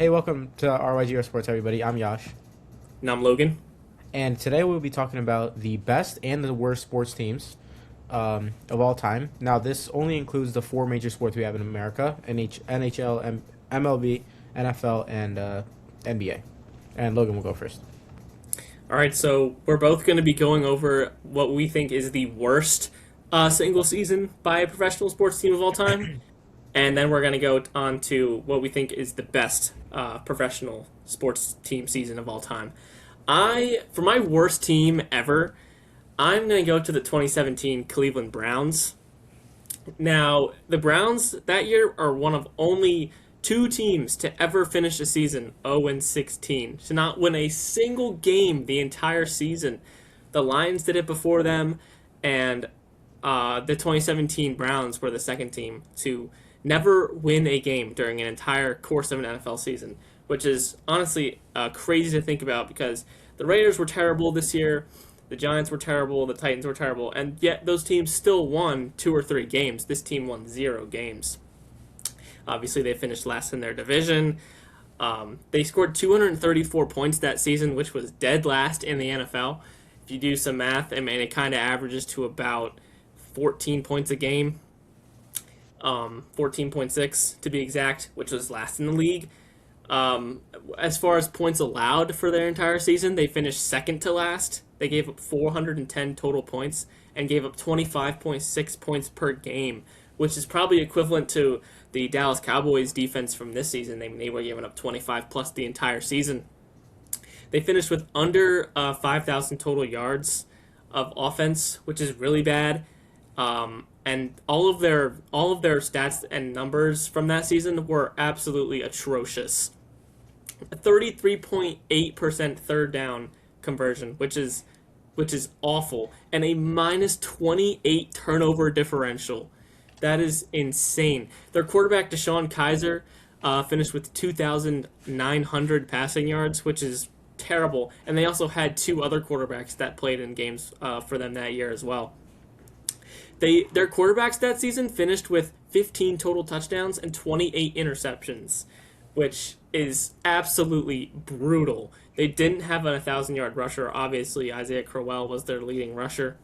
Hey, welcome to RYGR Sports, everybody. I'm Yash, And I'm Logan. and today we'll be talking about the best and the worst sports teams of all time. Now, this only includes the four major sports we have in America: NHL, MLB, NFL, and NBA. And Logan will go first. All right, so we're both going to be going over what we think is the worst single season by a professional sports team of all time, and then we're going to go on to what we think is the best professional sports team season of all time. For my worst team ever, I'm going to go to the 2017 Cleveland Browns. Now, the Browns that year are one of only two teams to ever finish a season 0-16, to not win a single game the entire season. The Lions did it before them, and the 2017 Browns were the second team to never win a game during an entire course of an NFL season, which is honestly crazy to think about because the Raiders were terrible this year. The Giants were terrible, the Titans were terrible, and yet those teams still won two or three games. This team won zero games. Obviously, they finished last in their division. They scored 234 points that season, which was dead last in the NFL. If you do some math, I mean, it kind of averages to about 14 points a game, 14.6 to be exact, which was last in the league. As far as points allowed for their entire season, they finished second to last. They gave up 410 total points and gave up 25.6 points per game, which is probably equivalent to the Dallas Cowboys defense from this season. They were giving up 25 plus the entire season. They finished with under 5,000 total yards of offense, which is really bad. And all of their stats and numbers from that season were absolutely atrocious. A 33.8% third down conversion, which is awful, and a minus 28 turnover differential. That is insane. Their quarterback Deshaun Kaiser finished with 2,900 passing yards, which is terrible. And they also had two other quarterbacks that played in games for them that year as well. Their quarterbacks that season finished with 15 total touchdowns and 28 interceptions, which is absolutely brutal. They didn't have a 1,000-yard rusher. Obviously, Isaiah Crowell was their leading rusher,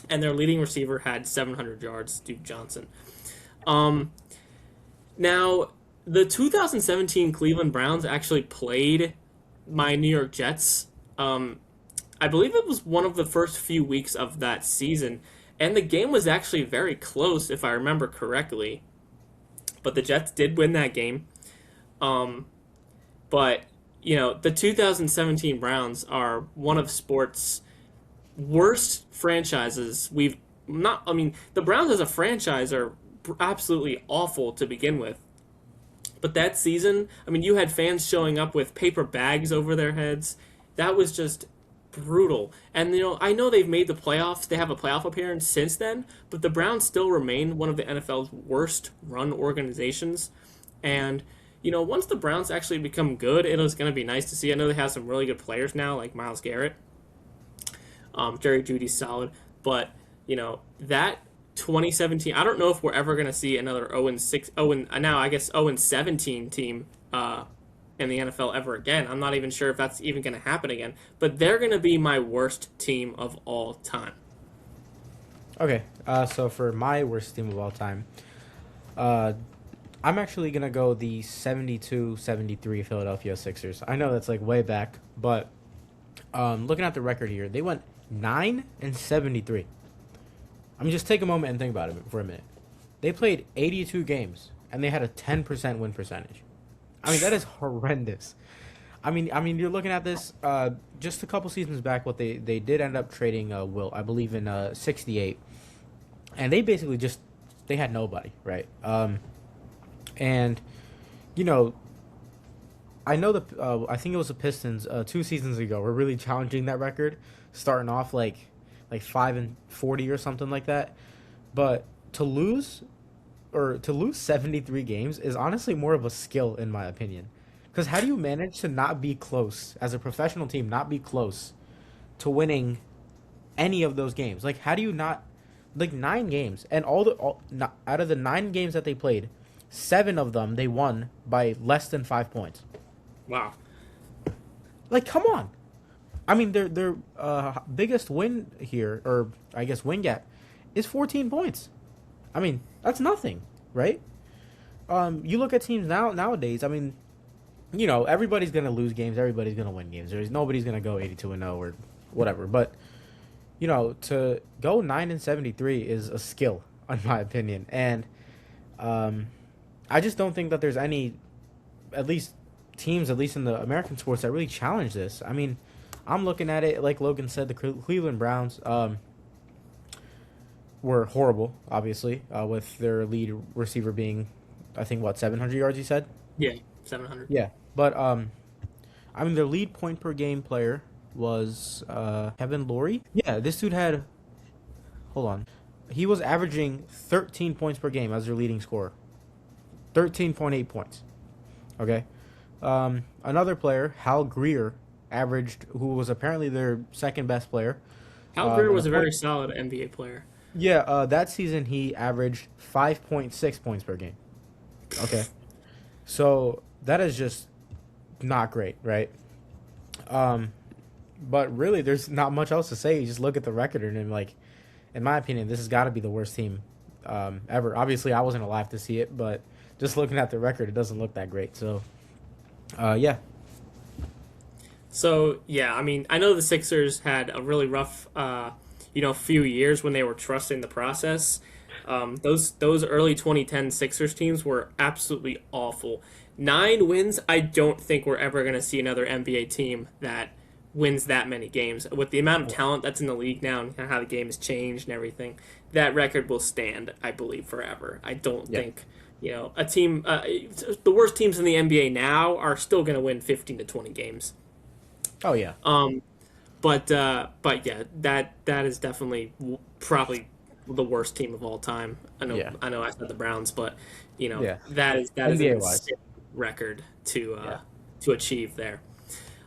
and their leading receiver had 700 yards, Duke Johnson. Um, Now, the 2017 Cleveland Browns actually played my New York Jets. I believe it was one of the first few weeks of that season, and the game was actually very close, if I remember correctly. But the Jets did win that game. Um, but the 2017 Browns are one of sports' worst franchises. We've not. I mean, the Browns as a franchise are absolutely awful to begin with. But that season, I mean, you had fans showing up with paper bags over their heads. That was just brutal. And I know they've made the playoffs. They have a playoff appearance since then, but the Browns still remain one of the NFL's worst run organizations. And once the Browns actually become good, it is going to be nice to see. I know they have some really good players now, like Myles Garrett. Jerry Judy's solid, but that 2017. I don't know if we're ever going to see another 0-6, now I guess 0-17 team in the NFL ever again. I'm not even sure if that's even going to happen again. But they're going to be my worst team of all time. Okay, so for my worst team of all time, uh, I'm actually gonna go the 72-73 Philadelphia Sixers. I know that's like way back, but looking at the record here, they went 9-73. I mean, just take a moment and think about it for a minute. They played 82 games and they had a 10% win percentage. I mean, that is horrendous. I mean, you're looking at this just a couple seasons back. What they did end up trading Wilt, I believe in '68, and they basically just they had nobody, right? And you know, I know I think it was the Pistons 2 seasons ago were really challenging that record, starting off like 5-40 or something like that. But to lose to lose 73 games is honestly more of a skill in my opinion. Because how do you manage to not be close as a professional team, not be close to winning any of those games? Like, how do you not like 9 games and out of the 9 games that they played, 7 of them they won by less than 5 points. Wow. Like, come on. I mean, their biggest win here, or I guess win gap, is 14 points. I mean, that's nothing, right? You look at teams nowadays. I mean, everybody's gonna lose games. Everybody's gonna win games. Nobody's gonna go 82-0 or whatever. But to go 9-73 is a skill, in my opinion. And I just don't think that there's any, at least teams, at least in the American sports, that really challenge this. I mean, I'm looking at it like Logan said. The Cleveland Browns were horrible, obviously, with their lead receiver being, I think, what, 700 yards. You said? Yeah, 700. Yeah, but I mean, their lead point per game player was Kevin Laurie. Yeah, this dude had. Hold on, he was averaging 13 points per game as their leading scorer. 13.8 points. Okay. Another player, Hal Greer, who was apparently their second best player. Hal Greer was a very solid NBA player. Yeah, that season he averaged 5.6 points per game. Okay. So that is just not great, right? But really, there's not much else to say. You just look at the record, and like, in my opinion, this has got to be the worst team ever. Obviously, I wasn't alive to see it, but just looking at the record, it doesn't look that great. So, yeah. So yeah, I mean, I know the Sixers had a really rough, few years when they were trusting the process. Those early 2010 Sixers teams were absolutely awful. 9 wins. I don't think we're ever going to see another NBA team that wins that many games. With the amount of talent that's in the league now and how the game has changed and everything, that record will stand, I believe, forever. I don't think, a team, the worst teams in the NBA now are still going to win 15 to 20 games. Oh yeah. But yeah, that is definitely probably the worst team of all time. Yeah. I know I said the Browns, but Yeah. that is an NBA wise. insane record to Yeah. to achieve there.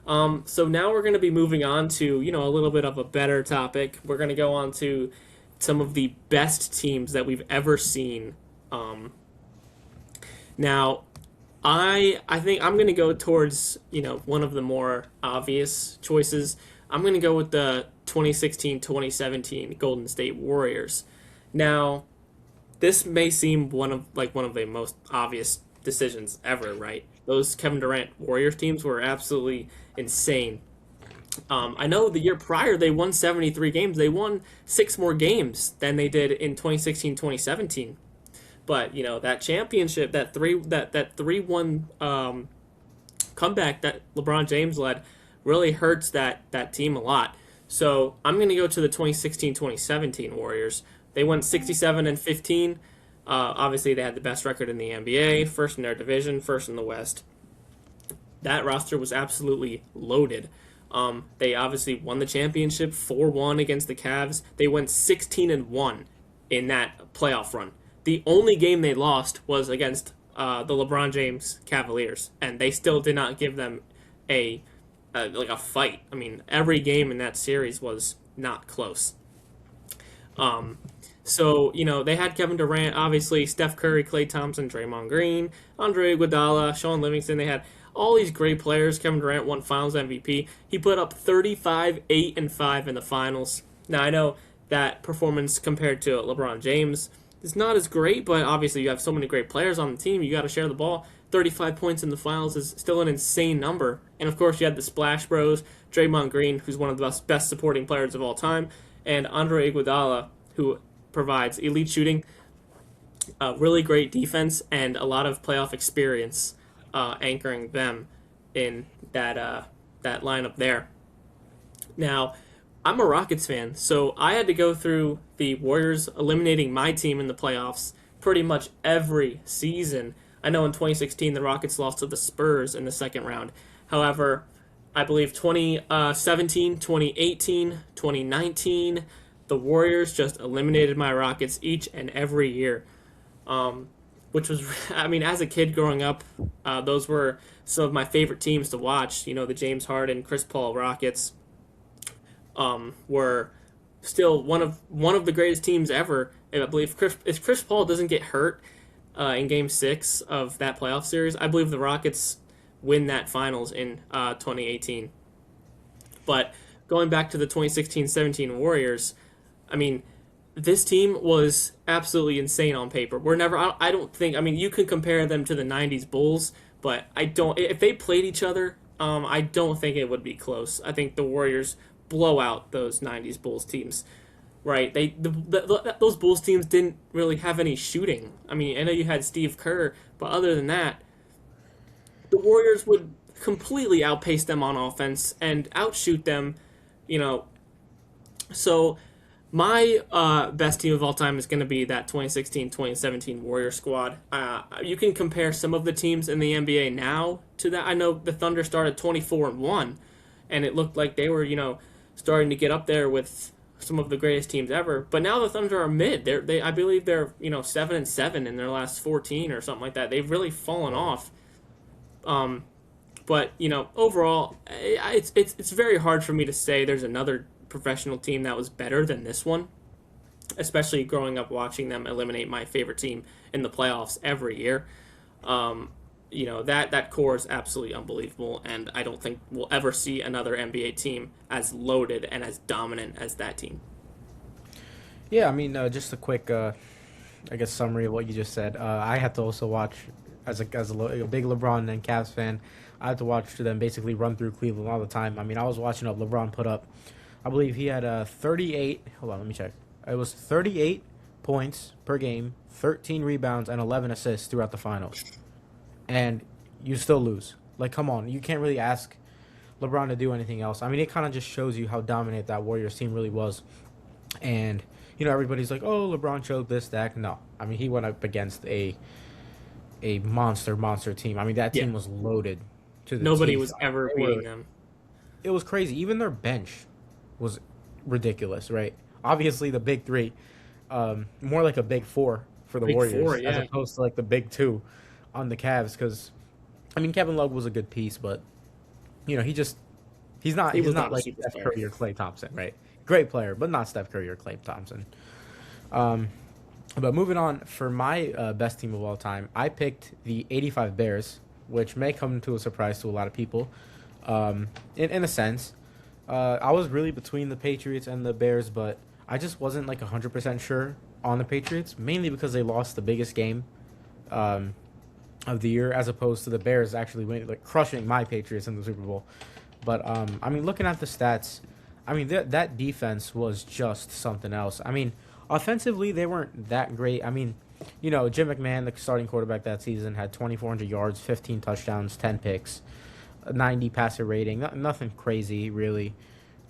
So now we're going to be moving on to a little bit of a better topic. We're going to go on to some of the best teams that we've ever seen. Now, I think I'm going to go towards one of the more obvious choices. I'm going to go with the 2016-2017 Golden State Warriors. Now, this may seem one of the most obvious decisions ever, right? Those Kevin Durant Warriors teams were absolutely insane. I know the year prior they won 73 games. They won 6 more games than they did in 2016-2017. But that championship, that 3-1 comeback that LeBron James led, really hurts that team a lot. So I'm going to go to the 2016-2017 Warriors. They went 67-15. Obviously, they had the best record in the NBA, first in their division, first in the West. That roster was absolutely loaded. They obviously won the championship 4-1 against the Cavs. They went 16-1 in that playoff run. The only game they lost was against the LeBron James Cavaliers, and they still did not give them a fight. I mean, every game in that series was not close. So, they had Kevin Durant, obviously, Steph Curry, Klay Thompson, Draymond Green, Andre Iguodala, Sean Livingston. They had all these great players. Kevin Durant won Finals MVP. He put up 35, 8, and 5 in the finals. Now, I know that performance compared to LeBron James is not as great, but obviously you have so many great players on the team. You got to share the ball. 35 points in the finals is still an insane number. And, of course, you had the Splash Bros, Draymond Green, who's one of the best supporting players of all time, and Andre Iguodala, who provides elite shooting, really great defense, and a lot of playoff experience anchoring them in that lineup there. Now, I'm a Rockets fan, so I had to go through the Warriors eliminating my team in the playoffs pretty much every season. I know in 2016 the Rockets lost to the Spurs in the second round. However, I believe 2017, 2018, 2019, the Warriors just eliminated my Rockets each and every year. Which was, I mean, as a kid growing up, those were some of my favorite teams to watch. The James Harden, Chris Paul Rockets were still one of the greatest teams ever. And I believe if Chris Paul doesn't get hurt, in Game 6 of that playoff series. I believe the Rockets win that finals in 2018. But going back to the 2016-17 Warriors, I mean, this team was absolutely insane on paper. We're never. I don't think. I mean, you can compare them to the '90s Bulls, but I don't. If they played each other, I don't think it would be close. I think the Warriors blow out those '90s Bulls teams. Right? Those Bulls teams didn't really have any shooting. I mean, I know you had Steve Kerr, but other than that, the Warriors would completely outpace them on offense and outshoot them. You know, so my best team of all time is going to be that 2016-2017 Warrior squad. You can compare some of the teams in the NBA now to that. I know the Thunder started 24-1, and it looked like they were, starting to get up there with some of the greatest teams ever. But now the Thunder are mid. I believe they're 7-7 in their last 14 or something like that. They've really fallen off. But overall, it's very hard for me to say there's another professional team that was better than this one, especially growing up watching them eliminate my favorite team in the playoffs every year. That core is absolutely unbelievable, and I don't think we'll ever see another NBA team as loaded and as dominant as that team. Yeah, I mean, just a quick, I guess, summary of what you just said. I had to also watch a big LeBron and Cavs fan. I had to watch them basically run through Cleveland all the time. I mean, I was watching LeBron put up. I believe he had 38. Hold on, let me check. It was 38 points per game, 13 rebounds, and 11 assists throughout the finals. And you still lose. Like, come on, you can't really ask LeBron to do anything else. I mean, it kind of just shows you how dominant that Warriors team really was. And everybody's like, "Oh, LeBron showed this, that." No, I mean, he went up against a monster team. I mean, that Yeah, team was loaded to the nobody teeth. was ever beating them. It was crazy. Even their bench was ridiculous, right? Obviously, the big three, more like a big four for the Big four, Warriors as yeah. opposed to like the big two on the Cavs. Because I mean, Kevin Love was a good piece, but he's not He was not a like Steph superstar. Curry or Klay Thompson, right? Great player, but not Steph Curry or Klay Thompson. Um, but moving on, for my best team of all time, I picked the '85 Bears, which may come to a surprise to a lot of people. In a sense, I was really between the Patriots and the Bears, but I just wasn't like 100% sure on the Patriots, mainly because they lost the biggest game um, of the year, as opposed to the Bears actually like crushing my Patriots in the Super Bowl. But I mean, looking at the stats, I mean that defense was just something else. I mean, offensively they weren't that great. I mean, Jim McMahon, the starting quarterback that season, had 2,400 yards, 15 touchdowns, 10 picks, a 90 passer rating. Nothing crazy really.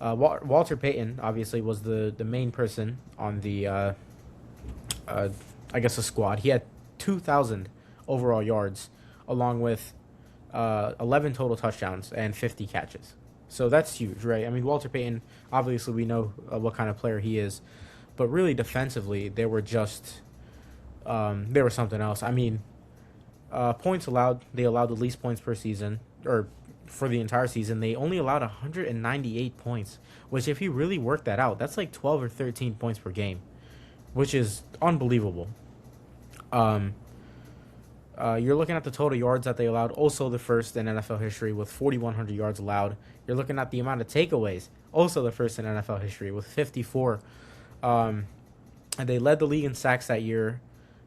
Walter Payton obviously was the main person on the I guess the squad. He had 2,000 overall yards, along with 11 total touchdowns and 50 catches. So that's huge, right? I mean, Walter Payton, obviously we know what kind of player he is, but really defensively, they were something else. I mean, points allowed, they allowed the least points per season, or for the entire season, they only allowed 198 points, which if you really work that out, that's like 12 or 13 points per game, which is unbelievable. Um, you're looking at the total yards that they allowed, also the first in NFL history with 4,100 yards allowed. You're looking at the amount of takeaways, also the first in NFL history with 54. And they led the league in sacks that year.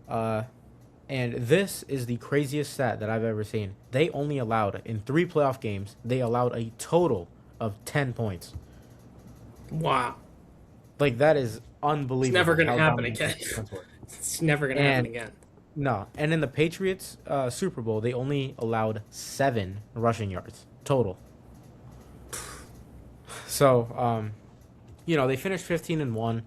And this is the craziest stat that I've ever seen. They only allowed, in 3 playoff games, they allowed a total of 10 points. Wow. Like, that is It's never unbelievable going to how happen dominant again. this defense was. It's never going to happen And again. no, and in the Patriots Super Bowl, they only allowed 7 rushing yards total. So, they finished 15-1.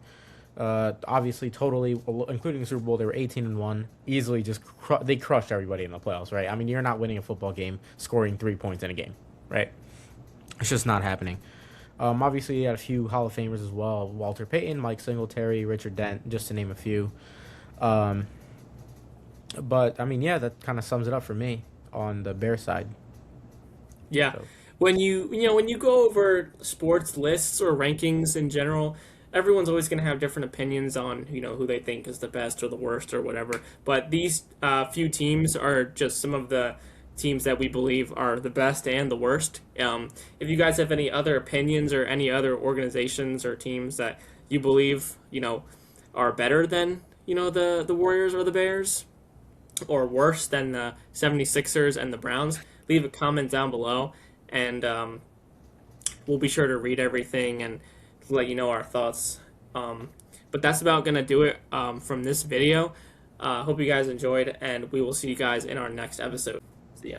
Obviously, totally, including the Super Bowl, they were 18-1. Easily, just they crushed everybody in the playoffs, right? I mean, you're not winning a football game scoring 3 points in a game, right? It's just not happening. Obviously, you had a few Hall of Famers as well: Walter Payton, Mike Singletary, Richard Dent, just to name a few. Um, but I mean, yeah, that kind of sums it up for me on the Bear side. Yeah. So When you go over sports lists or rankings in general, everyone's always going to have different opinions on who they think is the best or the worst or whatever. But these few teams are just some of the teams that we believe are the best and the worst. If you guys have any other opinions or any other organizations or teams that you believe are better than the Warriors or the Bears, or worse than the 76ers and the Browns, leave a comment down below, and we'll be sure to read everything and let you know our thoughts. But that's about going to do it from this video. Hope you guys enjoyed, and we will see you guys in our next episode. See ya.